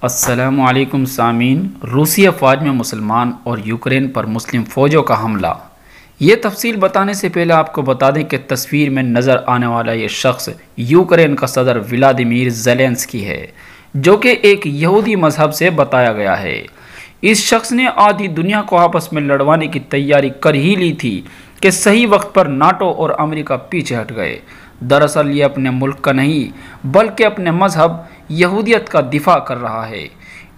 السلام علیکم سامعین، روسی افواج میں مسلمان اور یوکرین پر مسلم فوجوں کا حملہ۔ یہ تفصیل بتانے سے پہلے آپ کو بتا دیں کہ تصویر میں نظر آنے والا یہ شخص یوکرین کا صدر ولادیمیر زیلنسکی ہے، جو کہ ایک یہودی مذہب سے بتایا گیا ہے۔ اس شخص نے آدھی دنیا کو آپس میں لڑوانے کی تیاری کر ہی لی تھی کہ صحیح وقت پر ناٹو اور امریکہ پیچھے ہٹ گئے۔ دراصل یہ اپنے ملک کا نہیں بلکہ اپنے مذہب یہودیت کا دفاع کر رہا ہے۔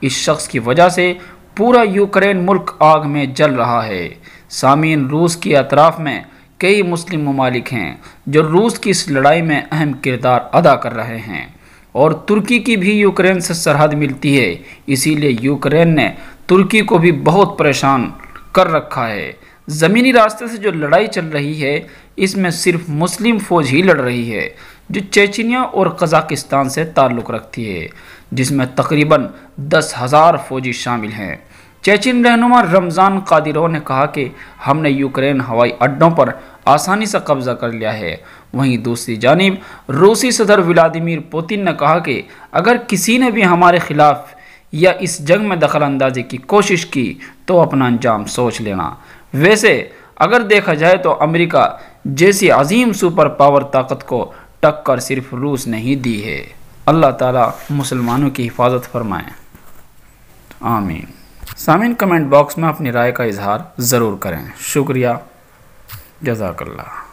اس شخص کی وجہ سے پورا یوکرین ملک آگ میں جل رہا ہے۔ سامعین، روس کے اطراف میں کئی مسلم ممالک ہیں جو روس کی اس لڑائی میں اہم کردار ادا کر رہے ہیں، اور ترکی کی بھی یوکرین سے سرحد ملتی ہے۔ اسی لیے یوکرین نے ترکی کو بھی بہت پریشان کر رکھا ہے۔ زمینی راستے سے جو لڑائی چل رہی ہے، اس میں صرف مسلم فوج ہی لڑ رہی ہے جو چیچنیا اور قزاقستان سے تعلق رکھتی ہے، جس میں تقریباً 10,000 فوجی شامل ہیں۔ چیچن رہنما رمضان قادیرو نے کہا کہ ہم نے یوکرین ہوائی اڈوں پر آسانی سے قبضہ کر لیا ہے۔ وہیں دوسری جانب روسی صدر ولادیمیر پوتن نے کہا کہ اگر کسی نے بھی ہمارے خلاف یا اس جنگ میں دخل اندازی کی کوشش کی تو اپنا انجام سوچ لینا۔ ویسے اگر دیکھا جائے تو امریکہ جیسی عظیم سپر پاور طاقت کو ٹکر صرف روس نے ہی دی ہے۔ اللہ تعالیٰ مسلمانوں کی حفاظت فرمائے، آمین۔ سامعین، کمنٹ باکس میں اپنی رائے کا اظہار ضرور کریں۔ شکریہ، جزاک اللہ۔